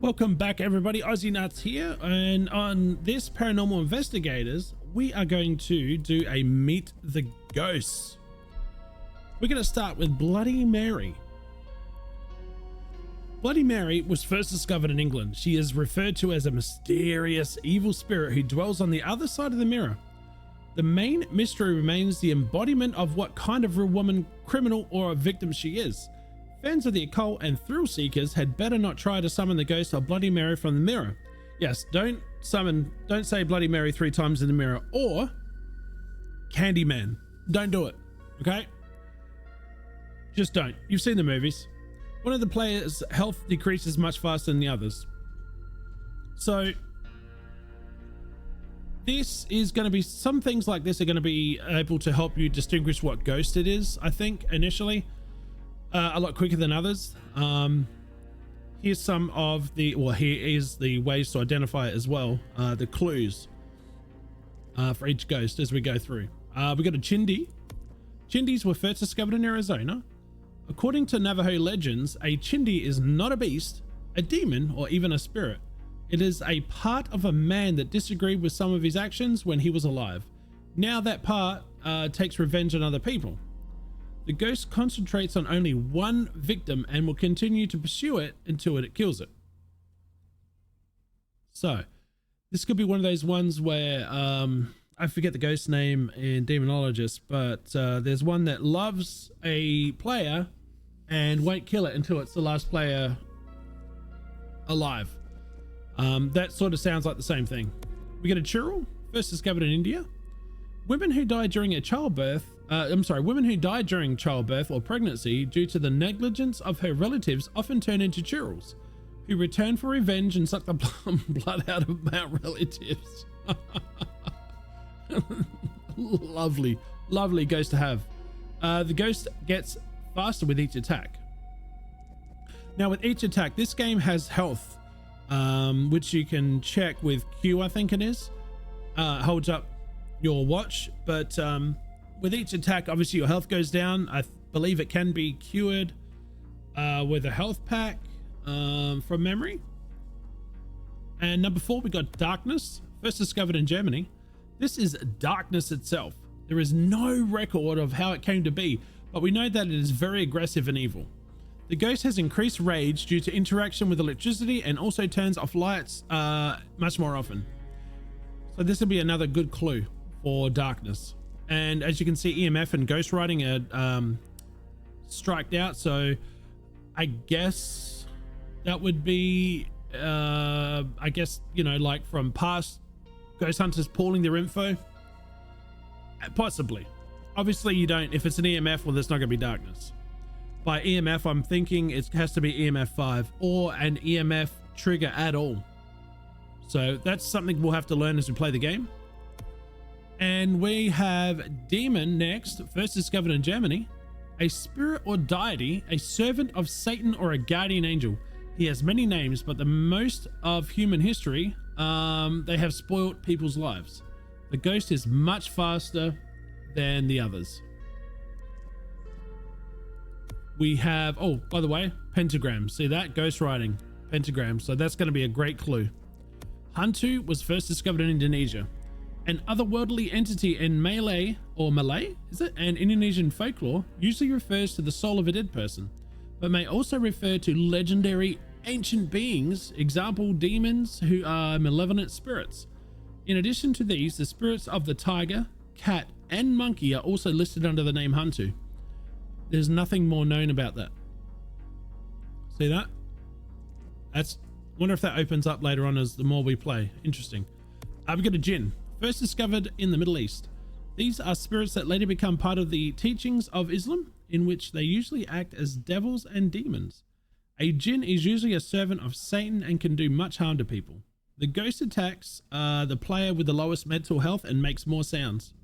Welcome back everybody, Aussienutz here, and on this Paranormal Investigators we are going to do a Meet the Ghosts. We're going to start with Bloody Mary. Bloody Mary was first discovered in England. She is referred to as a mysterious evil spirit who dwells on the other side of the mirror. The main mystery remains the embodiment of what kind of a woman, criminal or a victim she is. Fans of the occult and thrill seekers had better not try to summon the ghost of Bloody Mary from the mirror. Yes, don't say Bloody Mary 3 times in the mirror, or Candyman. Don't do it, okay? Just don't. You've seen the movies. One of the players' health decreases much faster than the others. So this is going to be, some things like this are going to be able to help you distinguish what ghost it is, I think, initially. A lot quicker than others. Here's some of the, well, here is the ways to identify it as well. The clues for each ghost as we go through. We got a chindi. Chindis were first discovered in Arizona. According to Navajo legends, a chindi is not a beast, a demon, or even a spirit. It is a part of a man that disagreed with some of his actions when he was alive. Now that part takes revenge on other people. The ghost concentrates on only one victim and will continue to pursue it until it kills it. So this could be one of those ones where I forget the ghost name in Demonologist, but there's one that loves a player and won't kill it until it's the last player alive. That sort of sounds like the same thing. We get a churl, first discovered in India. Women who die during a childbirth, women who die during childbirth or pregnancy due to the negligence of her relatives often turn into churls, who return for revenge and suck the blood out of male relatives. Lovely ghost to have. The ghost gets faster with each attack. Now with each attack, this game has health, which you can check with Q, I think it is. Holds up your watch, but with each attack, obviously your health goes down. I believe it can be cured with a health pack from memory. And number 4, we got darkness, first discovered in Germany. This is darkness itself. There is no record of how it came to be, but we know that it is very aggressive and evil. The ghost has increased rage due to interaction with electricity and also turns off lights much more often. So this will be another good clue for darkness. And as you can see, EMF and ghost writing are striked out, so I guess that would be I guess, you know, like from past ghost hunters pooling their info, possibly. Obviously you don't, if it's an EMF, well, there's not going to be darkness. By EMF, I'm thinking it has to be EMF 5 or an EMF trigger at all. So that's something we'll have to learn as we play the game. And we have demon next, first discovered in Germany. A spirit or deity, a servant of Satan or a guardian angel. He has many names, but the most of human history, they have spoiled people's lives. The ghost is much faster than the others. We have, oh, by the way, pentagrams. See that? Ghost writing, pentagrams. So that's going to be a great clue. Hantu was first discovered in Indonesia. An otherworldly entity in Malay, is it? And Indonesian folklore usually refers to the soul of a dead person, but may also refer to legendary ancient beings, example demons who are malevolent spirits. In addition to these, the spirits of the tiger, cat, and monkey are also listed under the name Hantu. There's nothing more known about that. See that? Wonder if that opens up later on as the more we play. Interesting. We've got a jinn. First discovered in the Middle East. These are spirits that later become part of the teachings of Islam, in which they usually act as devils and demons. A jinn is usually a servant of Satan and can do much harm to people. The ghost attacks the player with the lowest mental health and makes more sounds.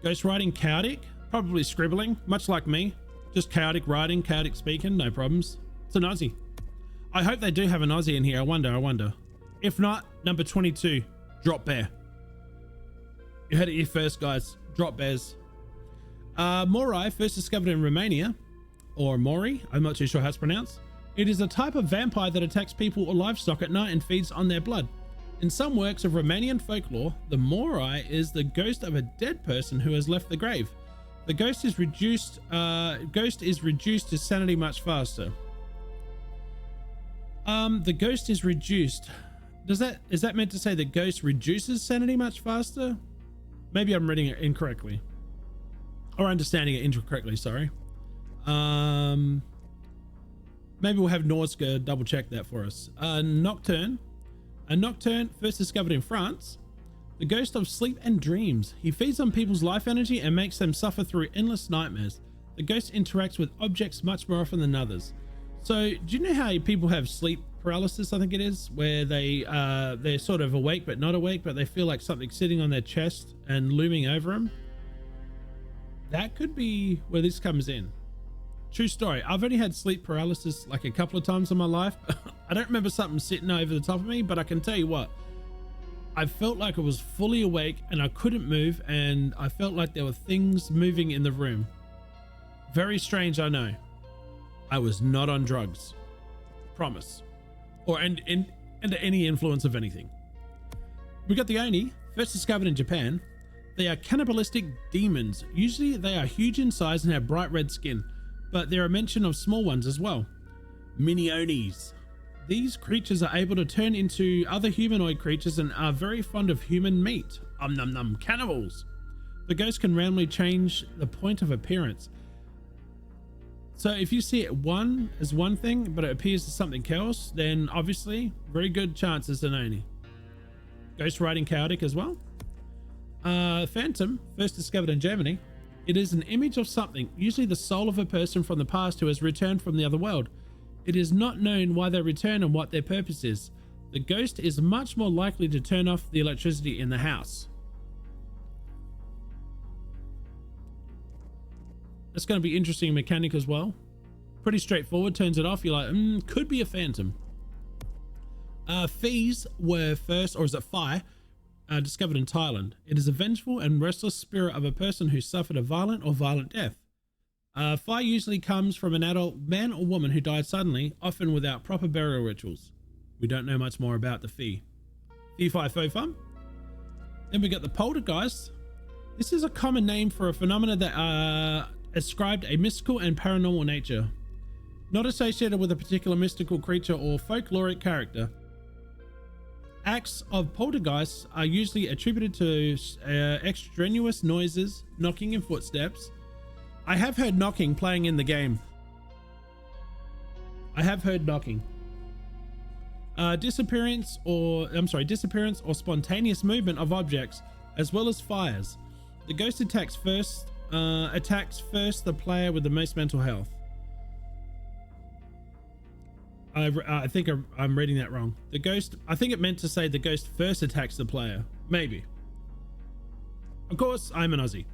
Ghost writing, chaotic, probably scribbling, much like me. Just chaotic writing, chaotic speaking, no problems. It's an Aussie. I hope they do have an Aussie in here. I wonder. If not, number 22, drop bear. You heard it here first, guys. Drop bears. Morai, first discovered in Romania, or Mori, I'm not too sure how it's pronounced. It is a type of vampire that attacks people or livestock at night and feeds on their blood. In some works of Romanian folklore, the Morai is the ghost of a dead person who has left the grave. The ghost is reduced to sanity much faster. The ghost is reduced. Is that meant to say the ghost reduces sanity much faster? Maybe I'm reading it incorrectly. Or understanding it incorrectly, sorry. Maybe we'll have Norska double check that for us. Nocturne. A nocturne, first discovered in France. The ghost of sleep and dreams. He feeds on people's life energy and makes them suffer through endless nightmares. The ghost interacts with objects much more often than others. So, do you know how people have sleep paralysis, I think it is, where they're sort of awake but not awake, but they feel like something's sitting on their chest and looming over them? That could be where this comes in. True story. I've only had sleep paralysis like a couple of times in my life. I don't remember something sitting over the top of me, but I can tell you what, I felt like I was fully awake and I couldn't move, and I felt like there were things moving in the room. Very strange, I know. I was not on drugs. Promise. Or under any influence of anything. We got the Oni, first discovered in Japan. They are cannibalistic demons. Usually they are huge in size and have bright red skin, but there are mention of small ones as well. Mini Onis. These creatures are able to turn into other humanoid creatures and are very fond of human meat. Num num, cannibals. The ghost can randomly change the point of appearance. So if you see it as one thing, but it appears as something else, then obviously very good chance it's an Oni. Ghost riding chaotic as well. Phantom, first discovered in Germany. It is an image of something, usually the soul of a person from the past who has returned from the other world. It is not known why they return and what their purpose is. The ghost is much more likely to turn off the electricity in the house. That's going to be interesting mechanic as well. Pretty straightforward. Turns it off. You're like, could be a phantom. Fees were first, or is it Phi, discovered in Thailand. It is a vengeful and restless spirit of a person who suffered a violent or violent death. Fire usually comes from an adult man or woman who died suddenly, often without proper burial rituals. We don't know much more about the Fee. Fi Fo Fum. Then we got the poltergeist. This is a common name for a phenomena that ascribed a mystical and paranormal nature, not associated with a particular mystical creature or folkloric character. Acts of poltergeists are usually attributed to extraneous noises, knocking and footsteps. I have heard knocking playing in the game. I have heard knocking. Disappearance or spontaneous movement of objects, as well as fires. The ghost attacks first the player with the most mental health. I think I'm reading that wrong. The ghost, I think it meant to say the ghost first attacks the player. Maybe. Of course, I'm an Aussie.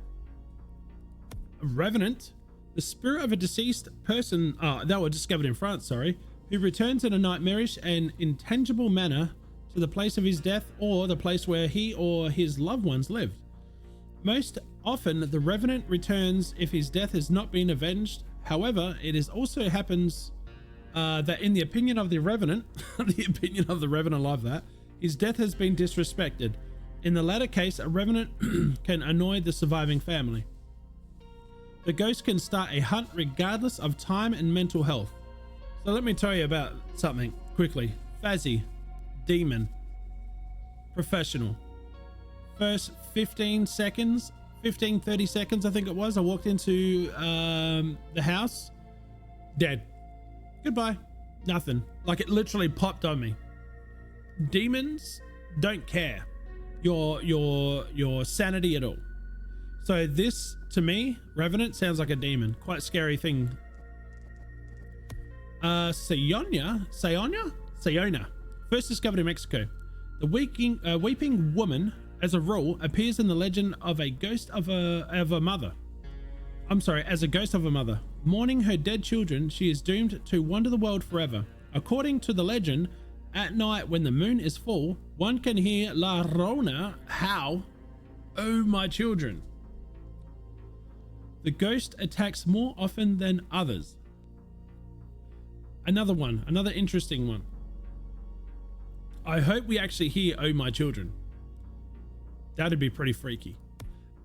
A revenant, the spirit of a deceased person that were discovered in France, who returns in a nightmarish and intangible manner to the place of his death or the place where he or his loved ones lived. Most often, the revenant returns if his death has not been avenged. However, it is also happens that in the opinion of the revenant, I love that, his death has been disrespected. In the latter case, a revenant can annoy the surviving family. The ghost can start a hunt regardless of time and mental health. So let me tell you about something quickly. Fazzy, demon, professional. First 30 seconds, I think it was, I walked into the house, dead. Goodbye. Nothing. Like, it literally popped on me. Demons don't care your sanity at all. So this, to me, Revenant sounds like a demon. Quite scary thing. Sayona, first discovered in Mexico. The weeping woman, as a rule, appears in the legend of a ghost of a mother. As a ghost of a mother. Mourning her dead children, she is doomed to wander the world forever. According to the legend, at night when the moon is full, one can hear La Rona howl, "Oh my children." The ghost attacks more often than others. Another interesting one. I hope we actually hear "Oh My Children." That'd be pretty freaky.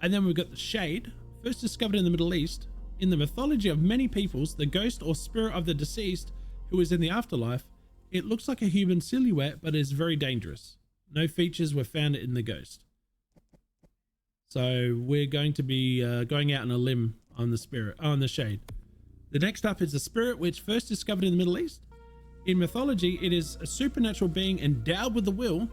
And then we've got the Shade, first discovered in the Middle East. In the mythology of many peoples, the ghost or spirit of the deceased who is in the afterlife. It looks like a human silhouette, but is very dangerous. No features were found in the ghost. So we're going to be going out on a limb on the spirit, on the Shade. The next up is the Spirit, which first discovered in the Middle East. In mythology, it is a supernatural being endowed with the will,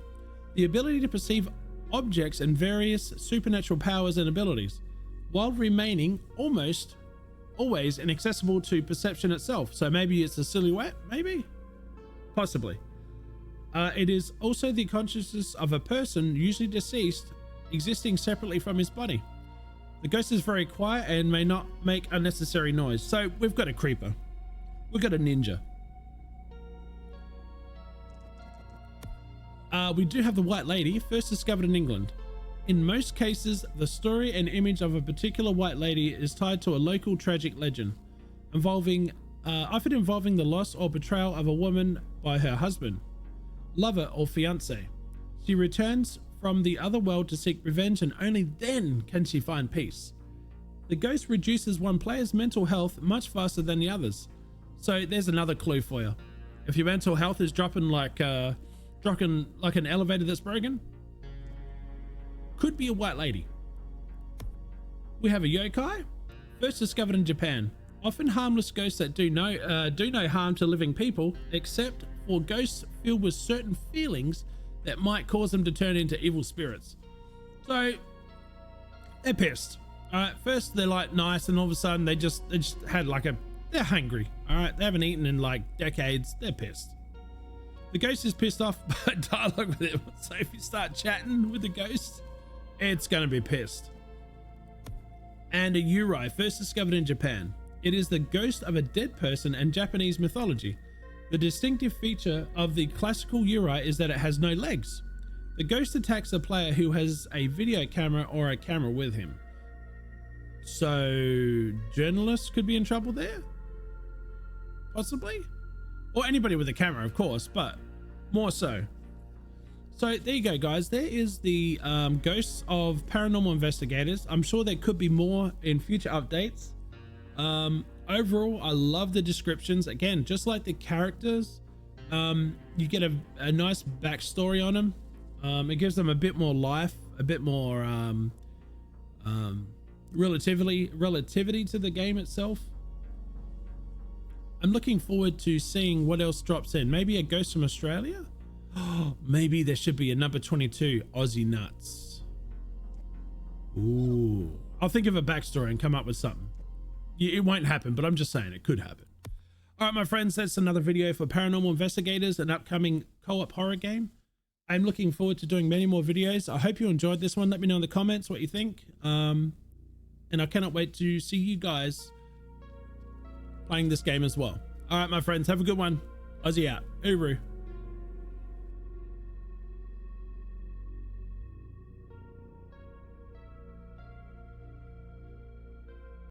the ability to perceive objects, and various supernatural powers and abilities, while remaining almost always inaccessible to perception itself. So maybe it's a silhouette, maybe? Possibly. It is also the consciousness of a person, usually deceased, existing separately from his body. The ghost is very quiet and may not make unnecessary noise. So we've got a creeper. We've got a ninja. We do have the White Lady, first discovered in England. In most cases, the story and image of a particular white lady is tied to a local tragic legend, often involving the loss or betrayal of a woman by her husband, lover, or fiance. She returns from the other world to seek revenge, and only then can she find peace. The ghost reduces one player's mental health much faster than the others. So there's another clue for you. If your mental health is dropping like an elevator that's broken, could be a white lady. We have a yokai, first discovered in Japan. Often harmless ghosts that do no harm to living people, except for ghosts filled with certain feelings that might cause them to turn into evil spirits. So they're pissed. All right, first they're like nice, and all of a sudden they just had like they're hungry. All right, they haven't eaten in like decades. They're pissed. The ghost is pissed off by dialogue with him. So if you start chatting with the ghost, it's going to be pissed. And a Yurei, first discovered in Japan. It is the ghost of a dead person in Japanese mythology. The distinctive feature of the classical Yurei is that it has no legs. The ghost attacks a player who has a video camera or a camera with him. So journalists could be in trouble there? Possibly? Or anybody with a camera, of course, but more so. So there you go, guys. There is the ghosts of Paranormal Investigators. I'm sure there could be more in future updates. Overall, I love the descriptions. Again, just like the characters, you get a nice backstory on them. It gives them a bit more life, a bit more relativity to the game itself. I'm looking forward to seeing what else drops in. Maybe a ghost from Australia? Maybe there should be a number 22 Aussienutz. Ooh, I'll think of a backstory and come up with something. It won't happen, but I'm just saying it could happen. All right, my friends, that's another video for Paranormal Investigators, an upcoming co-op horror game. I'm looking forward to doing many more videos. I hope you enjoyed this one. Let me know in the comments what you think. And I cannot wait to see you guys playing this game as well. All right, my friends, have a good one. Aussie out. Uru.